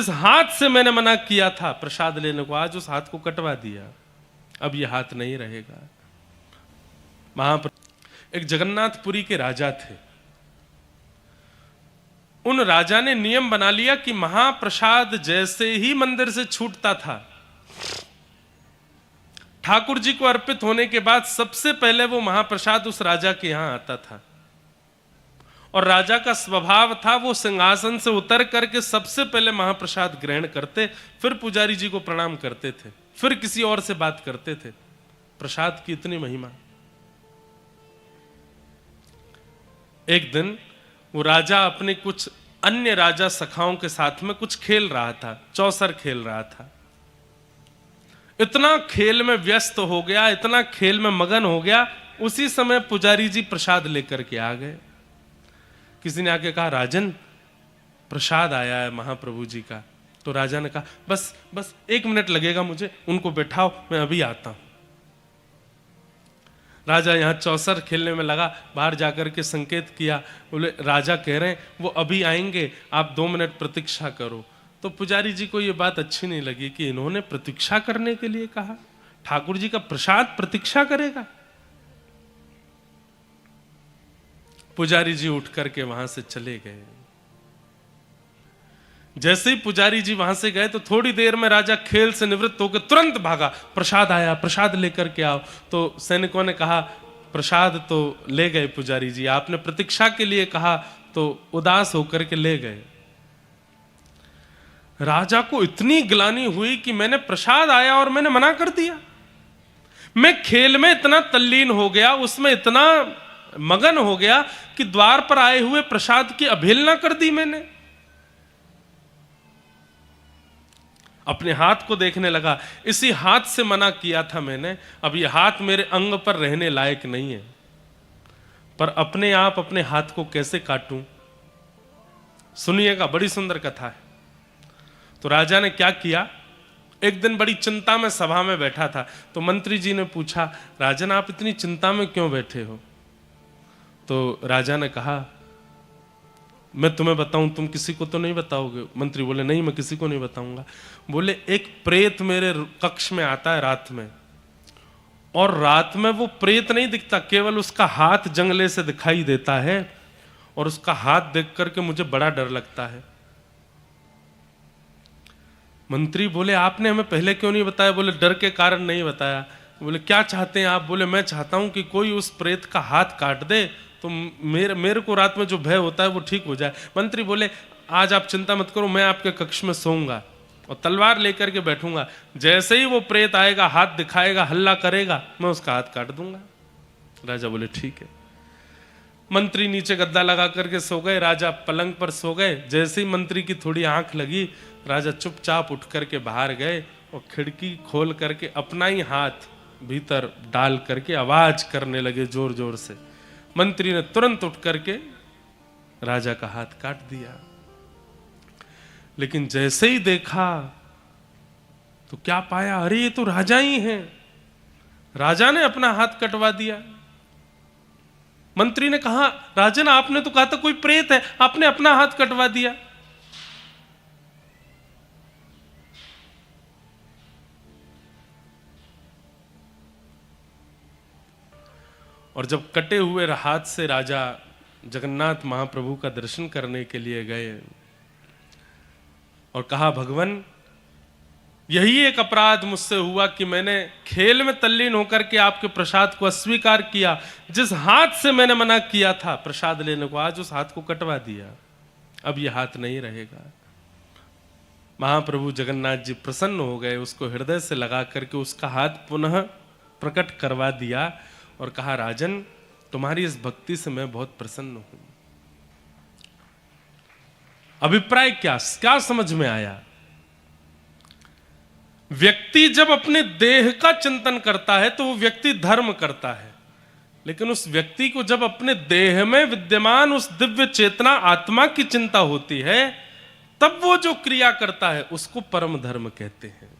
इस हाथ से मैंने मना किया था प्रसाद लेने को, आज उस हाथ को कटवा दिया, अब ये हाथ नहीं रहेगा। महाप्रभु एक जगन्नाथपुरी के राजा थे। उन राजा ने नियम बना लिया कि महाप्रसाद जैसे ही मंदिर से छूटता था, ठाकुर जी को अर्पित होने के बाद सबसे पहले वो महाप्रसाद उस राजा के यहां आता था। और राजा का स्वभाव था वो सिंहासन से उतर करके सबसे पहले महाप्रसाद ग्रहण करते, फिर पुजारी जी को प्रणाम करते थे, फिर किसी और से बात करते थे। प्रसाद की इतनी महिमा। एक दिन वो राजा अपने कुछ अन्य राजा सखाओं के साथ में कुछ खेल रहा था, चौसर खेल रहा था। इतना खेल में व्यस्त हो गया, इतना खेल में मगन हो गया, उसी समय पुजारी जी प्रसाद लेकर के आ गए। किसी ने आके कहा, राजन प्रसाद आया है महाप्रभु जी का। तो राजा ने कहा, बस 1 मिनट लगेगा मुझे, उनको बैठाओ, मैं अभी आता हूं। राजा यहां चौसर खेलने में लगा, बाहर जाकर के संकेत किया, बोले राजा कह रहे हैं वो अभी आएंगे, आप 2 मिनट प्रतीक्षा करो। तो पुजारी जी को ये बात अच्छी नहीं लगी कि इन्होंने प्रतीक्षा करने के लिए कहा, ठाकुर जी का प्रसाद प्रतीक्षा करेगा। पुजारी जी उठ करके वहां से चले गए। जैसे ही पुजारी जी वहां से गए तो थोड़ी देर में राजा खेल से निवृत्त होकर तुरंत भागा, प्रसाद आया, प्रसाद लेकर के आओ। तो सैनिकों ने कहा, प्रसाद तो ले गए पुजारी जी, आपने प्रतीक्षा के लिए कहा तो उदास होकर के ले गए। राजा को इतनी ग्लानि हुई कि मैंने प्रसाद आया और मैंने मना कर दिया। मैं खेल में इतना तल्लीन हो गया, उसमें इतना मगन हो गया कि द्वार पर आए हुए प्रसाद की अवहेलना कर दी मैंने। अपने हाथ को देखने लगा, इसी हाथ से मना किया था मैंने, अब ये हाथ मेरे अंग पर रहने लायक नहीं है, पर अपने आप अपने हाथ को कैसे काटूं। सुनिएगा, बड़ी सुंदर कथा है। तो राजा ने क्या किया, एक दिन बड़ी चिंता में सभा में बैठा था। तो मंत्री जी ने पूछा, राजन आप इतनी चिंता में क्यों बैठे हो। तो राजा ने कहा, मैं तुम्हें बताऊं, तुम किसी को तो नहीं बताओगे। मंत्री बोले, नहीं मैं किसी को नहीं बताऊंगा। बोले, एक प्रेत मेरे कक्ष में आता है रात में, और रात में वो प्रेत नहीं दिखता, केवल उसका हाथ जंगले से दिखाई देता है, और उसका हाथ देख करके मुझे बड़ा डर लगता है। मंत्री बोले, आपने हमें पहले क्यों नहीं बताया। बोले, डर के कारण नहीं बताया। बोले, क्या चाहते हैं आप। बोले, मैं चाहता हूं कि कोई उस प्रेत का हाथ काट दे तो मेरे को रात में जो भय होता है वो ठीक हो जाए। मंत्री बोले, आज आप चिंता मत करो, मैं आपके कक्ष में सोऊंगा और तलवार लेकर के बैठूंगा, जैसे ही वो प्रेत आएगा, हाथ दिखाएगा, हल्ला करेगा, मैं उसका हाथ काट दूंगा। राजा बोले, ठीक है। मंत्री नीचे गद्दा लगा करके सो गए, राजा पलंग पर सो गए। जैसे ही मंत्री की थोड़ी आंख लगी, राजा चुपचाप उठ करके बाहर गए और खिड़की खोल करके अपना ही हाथ भीतर डाल करके आवाज करने लगे जोर जोर से। मंत्री ने तुरंत उठ करके राजा का हाथ काट दिया। लेकिन जैसे ही देखा तो क्या पाया, अरे ये तो राजा ही हैं। राजा ने अपना हाथ कटवा दिया। मंत्री ने कहा, राजन आपने तो कहा था कोई प्रेत है, आपने अपना हाथ कटवा दिया। और जब कटे हुए हाथ से राजा जगन्नाथ महाप्रभु का दर्शन करने के लिए गए और कहा, भगवान यही एक अपराध मुझसे हुआ कि मैंने खेल में तल्लीन होकर के आपके प्रसाद को अस्वीकार किया। जिस हाथ से मैंने मना किया था प्रसाद लेने को, आज उस हाथ को कटवा दिया, अब यह हाथ नहीं रहेगा। महाप्रभु जगन्नाथ जी प्रसन्न हो गए, उसको हृदय से लगा करके उसका हाथ पुनः प्रकट करवा दिया और कहा, राजन तुम्हारी इस भक्ति से मैं बहुत प्रसन्न हूं। अभिप्राय क्या समझ में आया। व्यक्ति जब अपने देह का चिंतन करता है तो वो व्यक्ति धर्म करता है, लेकिन उस व्यक्ति को जब अपने देह में विद्यमान उस दिव्य चेतना आत्मा की चिंता होती है, तब वो जो क्रिया करता है उसको परम धर्म कहते हैं।